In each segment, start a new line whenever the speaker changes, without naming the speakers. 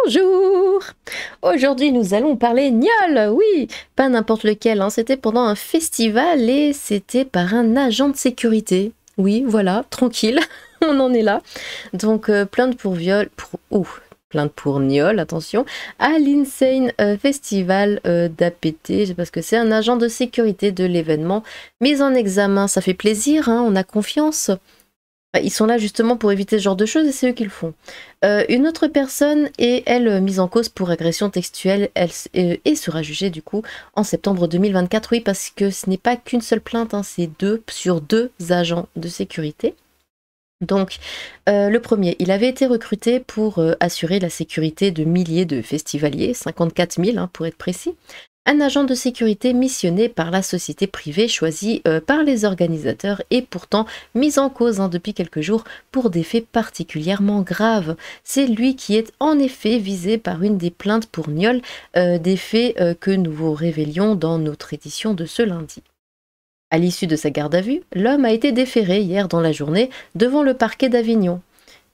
Bonjour! Aujourd'hui, nous allons parler gnôle, oui, pas n'importe lequel, hein. C'était pendant un festival et c'était par un agent de sécurité. Oui, voilà, tranquille, on en est là. Donc, plainte pour viol, plainte pour gnôle, attention, à l'Insane Festival d'APT, parce que c'est un agent de sécurité de l'événement mis en examen. Ça fait plaisir, hein, on a confiance. Ils sont là justement pour éviter ce genre de choses et c'est eux qui le font. Une autre personne est, elle, mise en cause pour agression textuelle et sera jugée du coup en septembre 2024. Oui, parce que ce n'est pas qu'une seule plainte, hein, c'est sur deux agents de sécurité. Donc, le premier, il avait été recruté pour assurer la sécurité de milliers de festivaliers, 54 000 hein, pour être précis. Un agent de sécurité missionné par la société privée choisie par les organisateurs et pourtant mis en cause hein, depuis quelques jours pour des faits particulièrement graves. C'est lui qui est en effet visé par une des plaintes pour gnôle, des faits que nous vous révélions dans notre édition de ce lundi. À l'issue de sa garde à vue, l'homme a été déféré hier dans la journée devant le parquet d'Avignon.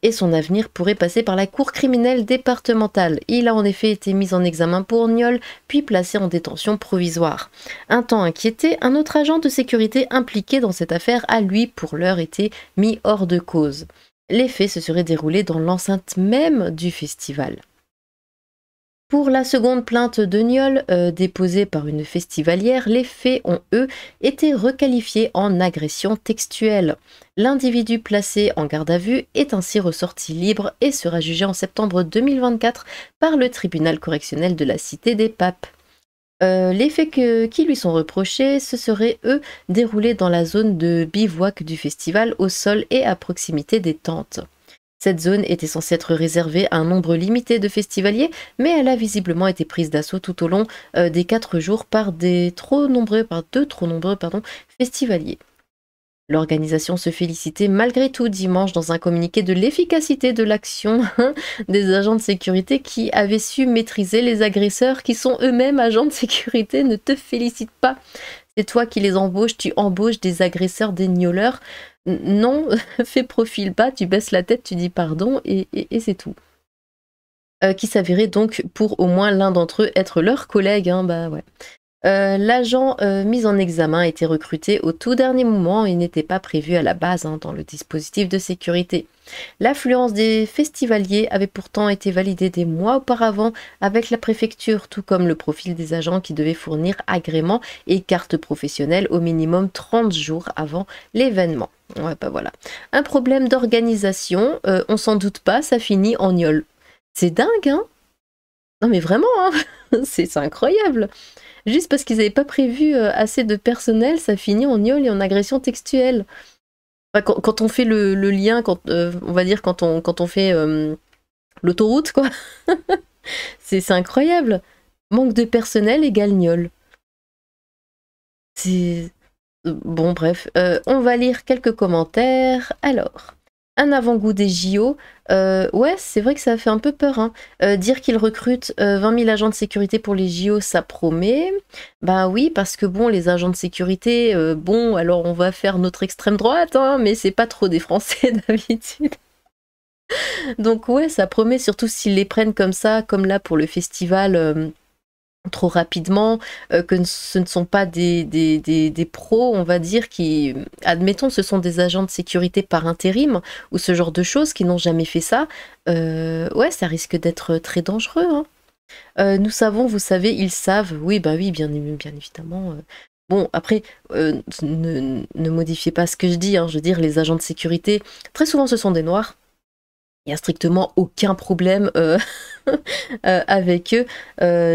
Et son avenir pourrait passer par la cour criminelle départementale. Il a en effet été mis en examen pour gnôle, puis placé en détention provisoire. Un temps inquiété, un autre agent de sécurité impliqué dans cette affaire a lui, pour l'heure, été mis hors de cause. Les faits se seraient déroulés dans l'enceinte même du festival. Pour la seconde plainte de gnôle déposée par une festivalière, les faits ont, eux, été requalifiés en agression textuelle. L'individu placé en garde à vue est ainsi ressorti libre et sera jugé en septembre 2024 par le tribunal correctionnel de la Cité des Papes. Les faits qui lui sont reprochés se seraient, eux, déroulés dans la zone de bivouac du festival, au sol et à proximité des tentes. Cette zone était censée être réservée à un nombre limité de festivaliers, mais elle a visiblement été prise d'assaut tout au long des 4 jours par deux trop nombreux festivaliers. L'organisation se félicitait malgré tout dimanche dans un communiqué de l'efficacité de l'action des agents de sécurité qui avaient su maîtriser les agresseurs qui sont eux-mêmes agents de sécurité. Ne te félicite pas, c'est toi qui les embauches, tu embauches des agresseurs, des gnôleurs. Non, fais profil bas, tu baisses la tête, tu dis pardon et c'est tout. Qui s'avérait donc pour au moins l'un d'entre eux être leur collègue, hein, bah ouais. L'agent mis en examen a été recruté au tout dernier moment et n'était pas prévu à la base hein, dans le dispositif de sécurité. L'affluence des festivaliers avait pourtant été validée des mois auparavant avec la préfecture, tout comme le profil des agents qui devaient fournir agrément et carte professionnelle au minimum 30 jours avant l'événement. Ouais, bah voilà. Un problème d'organisation, on s'en doute pas, ça finit en gnôle. C'est dingue, hein? Non mais vraiment, hein. C'est incroyable. Juste parce qu'ils n'avaient pas prévu assez de personnel, ça finit en gnôle et en agression textuelle. Enfin, quand on fait le lien, on va dire quand on fait l'autoroute, quoi. C'est incroyable. Manque de personnel égale gnôle. C'est... Bon, bref. On va lire quelques commentaires. Alors... Un avant-goût des JO, ouais, c'est vrai que ça fait un peu peur. Hein. Dire qu'ils recrutent 20 000 agents de sécurité pour les JO, ça promet. Bah oui, parce que bon, les agents de sécurité, bon, alors on va faire notre extrême droite, hein, mais c'est pas trop des Français d'habitude. Donc ouais, ça promet, surtout s'ils les prennent comme ça, comme là pour le festival... trop rapidement, que ce ne sont pas des pros, on va dire, qui, admettons, ce sont des agents de sécurité par intérim, ou ce genre de choses, qui n'ont jamais fait ça, ouais, ça risque d'être très dangereux. Hein. Nous savons, vous savez, ils savent, oui, bah oui, bien évidemment. Bon, après, ne modifiez pas ce que je dis, hein, je veux dire, les agents de sécurité, très souvent ce sont des noirs, il n'y a strictement aucun problème avec eux,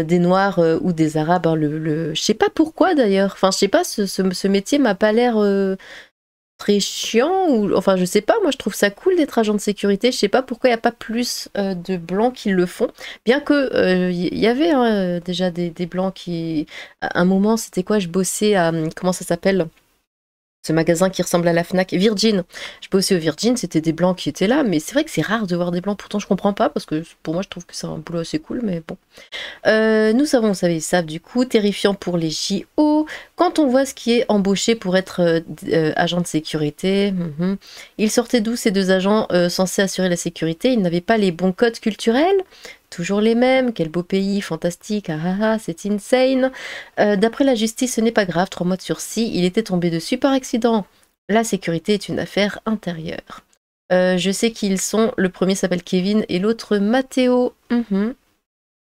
des Noirs ou des Arabes. Hein, je sais pas pourquoi d'ailleurs. Enfin, je sais pas, ce métier m'a pas l'air très chiant. Ou, enfin, je sais pas, moi je trouve ça cool d'être agent de sécurité. Je sais pas pourquoi il n'y a pas plus de blancs qui le font. Bien que y avait hein, déjà des blancs qui... À un moment, c'était quoi? Je bossais à... Comment ça s'appelle? Ce magasin qui ressemble à la Fnac, Virgin. Je bossais au Virgin, c'était des blancs qui étaient là, mais c'est vrai que c'est rare de voir des blancs, pourtant je comprends pas, parce que pour moi je trouve que c'est un boulot assez cool, mais bon. Nous savons, vous savez, ils savent du coup, terrifiant pour les JO, quand on voit ce qui est embauché pour être agent de sécurité, ils sortaient d'où ces deux agents censés assurer la sécurité? Ils n'avaient pas les bons codes culturels? toujours les mêmes, quel beau pays, fantastique, ah ah ah, c'est insane. D'après la justice, ce n'est pas grave, 3 mois de sursis, il était tombé dessus par accident. La sécurité est une affaire intérieure. Je sais qui ils sont, le premier s'appelle Kevin et l'autre Matteo.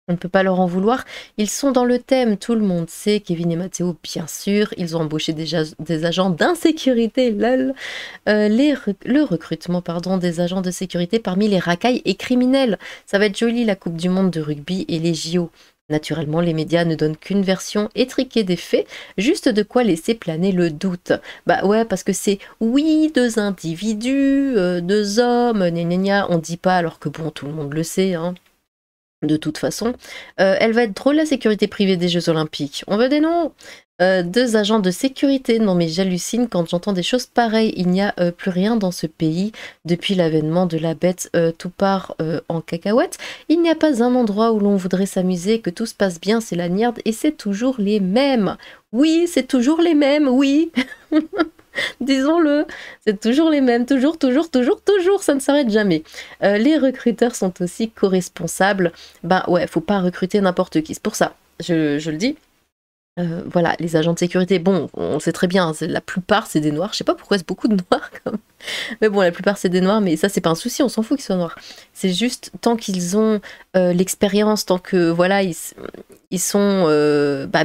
On ne peut pas leur en vouloir. Ils sont dans le thème, tout le monde sait. Kevin et Matteo, bien sûr. Ils ont embauché des agents d'insécurité, lol. Le recrutement, pardon, des agents de sécurité parmi les racailles et criminels. Ça va être joli, la Coupe du Monde de rugby et les JO. Naturellement, les médias ne donnent qu'une version étriquée des faits, juste de quoi laisser planer le doute. Bah ouais, parce que c'est, oui, 2 individus, 2 hommes, gna gna gna, on dit pas alors que bon, tout le monde le sait, hein. De toute façon, elle va être drôle la sécurité privée des Jeux Olympiques. On veut des noms. 2 agents de sécurité. Non mais j'hallucine quand j'entends des choses pareilles. Il n'y a plus rien dans ce pays depuis l'avènement de la bête. Tout part en cacahuète. Il n'y a pas un endroit où l'on voudrait s'amuser, que tout se passe bien, c'est la merde et c'est toujours les mêmes. Oui, c'est toujours les mêmes, oui. Disons-le, c'est toujours les mêmes, toujours, ça ne s'arrête jamais. Les recruteurs sont aussi co-responsables. Ben ouais, faut pas recruter n'importe qui. C'est pour ça, je le dis. Voilà, les agents de sécurité, bon, on sait très bien, la plupart c'est des noirs. Je sais pas pourquoi c'est beaucoup de noirs comme. Mais bon, la plupart c'est des noirs, mais ça c'est pas un souci, on s'en fout qu'ils soient noirs. C'est juste tant qu'ils ont l'expérience, tant que voilà, ils sont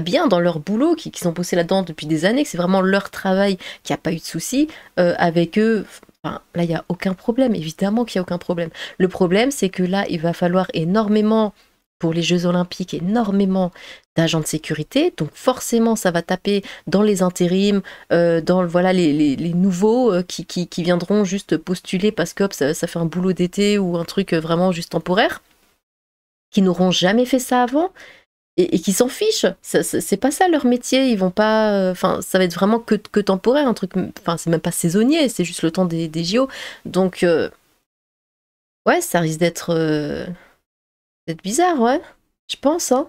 bien dans leur boulot, qu'ils ont bossé là-dedans depuis des années, que c'est vraiment leur travail, qu'il n'y a pas eu de souci avec eux. Enfin, là, il n'y a aucun problème, évidemment qu'il n'y a aucun problème. Le problème, c'est que là, il va falloir énormément, pour les Jeux Olympiques, énormément d'agents de sécurité, donc forcément ça va taper dans les intérims, dans voilà, les nouveaux qui viendront juste postuler parce que hop, ça fait un boulot d'été ou un truc vraiment juste temporaire, qui n'auront jamais fait ça avant et qui s'en fichent. C'est pas ça leur métier, ils vont pas. Enfin, ça va être vraiment que temporaire, un truc. Enfin, c'est même pas saisonnier, c'est juste le temps des JO. Donc, ouais, ça risque d'être bizarre, ouais. Je pense, hein.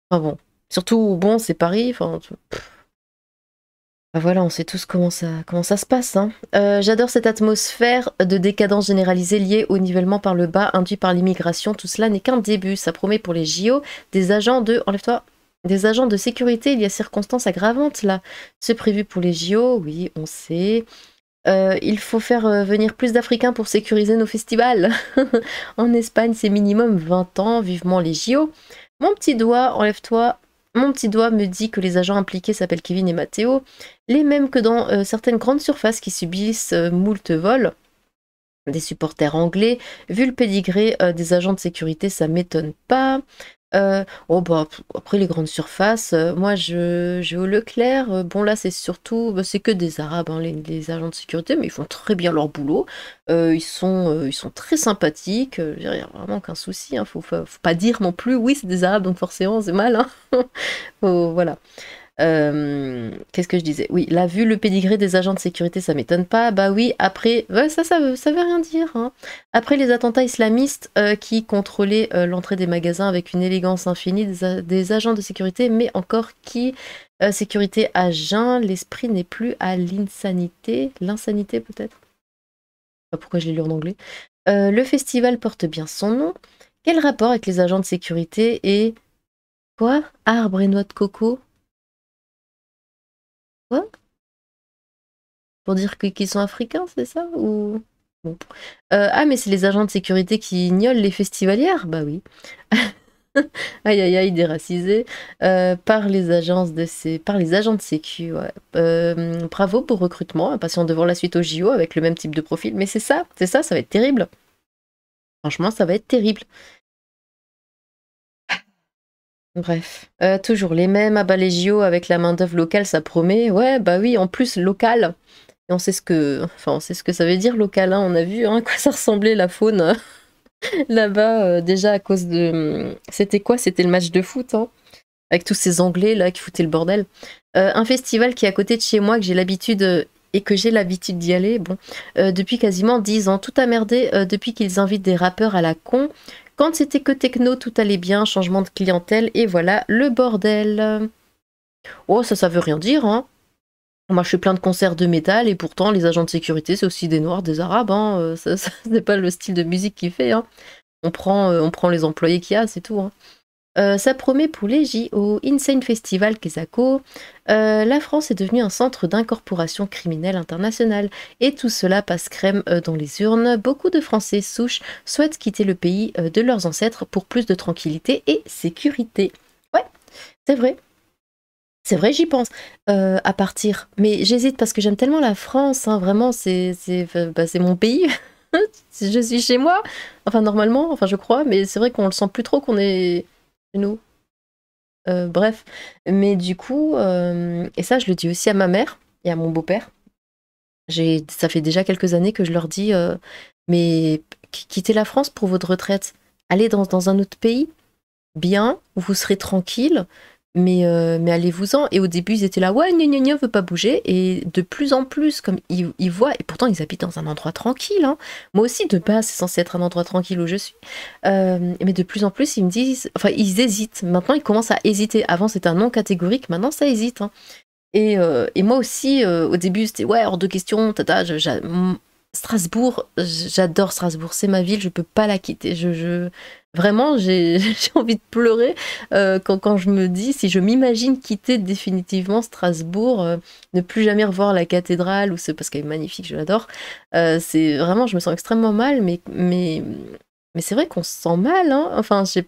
Enfin bon. Surtout, bon, c'est Paris, enfin. Bah voilà, on sait tous comment ça se passe, hein. J'adore cette atmosphère de décadence généralisée liée au nivellement par le bas induit par l'immigration. Tout cela n'est qu'un début. Ça promet pour les JO des agents de... Enlève-toi. Des agents de sécurité. Il y a circonstances aggravantes là. C'est prévu pour les JO, oui, on sait. Il faut faire venir plus d'Africains pour sécuriser nos festivals. En Espagne, c'est minimum 20 ans. Vivement les JO. Mon petit doigt, enlève-toi. Mon petit doigt me dit que les agents impliqués s'appellent Kevin et Matteo, les mêmes que dans certaines grandes surfaces qui subissent moult vols. Des supporters anglais. Vu le pédigré des agents de sécurité, ça m'étonne pas. Oh bah après les grandes surfaces, moi je vais au Leclerc. Bon là c'est surtout, bah, c'est que des Arabes, hein, les agents de sécurité, mais ils font très bien leur boulot. Ils sont très sympathiques. Je veux dire, il n'y a vraiment aucun souci. Hein, faut pas dire non plus, oui c'est des Arabes donc forcément c'est mal. Hein. Voilà. Qu'est-ce que je disais? Oui, là, vu le pédigré des agents de sécurité, ça m'étonne pas. Bah oui, après, ouais, ça veut rien dire. Hein. Après les attentats islamistes qui contrôlaient l'entrée des magasins avec une élégance infinie, des agents de sécurité, mais encore qui, sécurité à jeun, l'esprit n'est plus à l'insanité. L'insanité peut-être? Pourquoi je l'ai lu en anglais? Le festival porte bien son nom. Quel rapport avec les agents de sécurité et... Quoi? Arbre et noix de coco? Quoi? Pour dire qu'ils sont africains, c'est ça? Ou... Bon. Ah, mais c'est les agents de sécurité qui ignolent les festivalières? Bah oui. Aïe aïe aïe, déracisés par les agents de sécu. Ouais. Bravo pour recrutement, impatient devant la suite au JO avec le même type de profil. Mais ça va être terrible. Franchement, ça va être terrible. Bref, toujours les mêmes, à bas les JO avec la main-d'œuvre locale, ça promet. Ouais, bah oui, en plus local. Et on sait ce que ça veut dire local, hein. On a vu hein, à quoi ça ressemblait la faune là-bas, déjà à cause de... C'était quoi? C'était le match de foot, hein, avec tous ces Anglais là qui foutaient le bordel. Un festival qui est à côté de chez moi, que j'ai l'habitude et que j'ai l'habitude d'y aller, bon, depuis quasiment 10 ans. Tout a merdé depuis qu'ils invitent des rappeurs à la con. Quand c'était que techno, tout allait bien, changement de clientèle, et voilà le bordel. Oh, ça veut rien dire, hein. Moi, je fais plein de concerts de métal, et pourtant, les agents de sécurité, c'est aussi des noirs, des arabes, hein. Ça c'est pas le style de musique qu'ils fait, hein. On prend les employés qu'il y a, c'est tout, hein. Ça promet pour les JO, Insane Festival Kesako. La France est devenue un centre d'incorporation criminelle internationale. Et tout cela passe crème dans les urnes. Beaucoup de Français souches souhaitent quitter le pays de leurs ancêtres pour plus de tranquillité et sécurité. Ouais, c'est vrai. C'est vrai, j'y pense à partir. Mais j'hésite parce que j'aime tellement la France, hein, vraiment, c'est mon pays. Je suis chez moi. Enfin, normalement, enfin, je crois, mais c'est vrai qu'on le sent plus trop qu'on est chez nous. Bref. Mais du coup, et ça, je le dis aussi à ma mère et à mon beau-père. Ça fait déjà quelques années que je leur dis, mais quittez la France pour votre retraite. Allez dans un autre pays, bien, où vous serez tranquille. Mais allez-vous-en. Et au début, ils étaient là, ouais, gna gna gna, veut pas bouger. Et de plus en plus, comme ils voient, et pourtant ils habitent dans un endroit tranquille, hein. Moi aussi, de base, c'est censé être un endroit tranquille où je suis. Mais de plus en plus, ils me disent, enfin, ils hésitent. Maintenant, ils commencent à hésiter. Avant, c'était un non catégorique, maintenant, ça hésite, hein. Et moi aussi, au début, c'était, ouais, hors de question, tata, Strasbourg, j'adore Strasbourg, c'est ma ville, je peux pas la quitter. Vraiment, j'ai envie de pleurer quand je me dis, si je m'imagine quitter définitivement Strasbourg, ne plus jamais revoir la cathédrale, ou c'est parce qu'elle est magnifique, je l'adore. C'est vraiment, je me sens extrêmement mal, mais c'est vrai qu'on se sent mal, hein. Enfin, je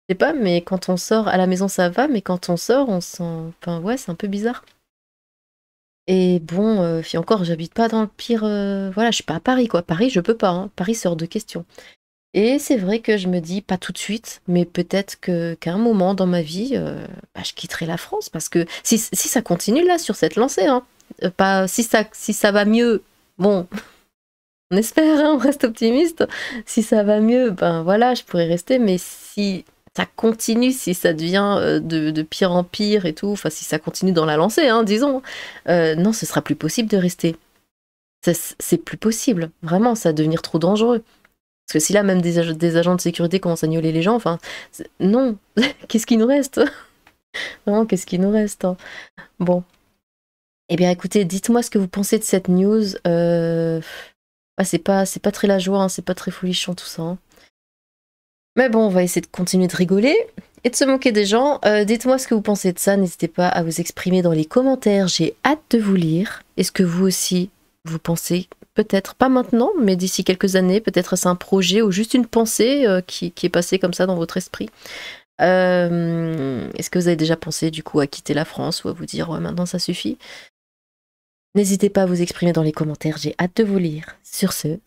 sais pas, mais quand on sort à la maison, ça va, mais quand on sort, on se sent. Enfin, ouais, c'est un peu bizarre. Et bon, puis encore, j'habite pas dans le pire. Voilà, je suis pas à Paris, quoi. Paris, je peux pas, hein. Paris sort de question. Et c'est vrai que je me dis, pas tout de suite, mais peut-être qu'à un moment dans ma vie, bah, je quitterai la France. Parce que si ça continue là, sur cette lancée, hein, pas, si ça va mieux, bon, on espère, hein, on reste optimiste. Si ça va mieux, ben voilà, je pourrais rester. Mais si ça continue, si ça devient de pire en pire et tout, enfin, si ça continue dans la lancée, hein, disons, non, ce sera plus possible de rester. C'est plus possible. Vraiment, ça va devenir trop dangereux. Parce que si là, même des agents de sécurité commencent à gnoler les gens, enfin, non, qu'est-ce qui nous reste? Vraiment, qu'est-ce qui nous reste, hein? Bon. Eh bien, écoutez, dites-moi ce que vous pensez de cette news. Ah, c'est pas très la joie, hein, c'est pas très folichon tout ça, hein. Mais bon, on va essayer de continuer de rigoler et de se moquer des gens. Dites-moi ce que vous pensez de ça. N'hésitez pas à vous exprimer dans les commentaires. J'ai hâte de vous lire. Est-ce que vous aussi, vous pensez, peut-être pas maintenant, mais d'ici quelques années, peut-être c'est un projet ou juste une pensée qui est passée comme ça dans votre esprit. Est-ce que vous avez déjà pensé du coup à quitter la France ou à vous dire ouais, maintenant ça suffit? N'hésitez pas à vous exprimer dans les commentaires. J'ai hâte de vous lire. Sur ce,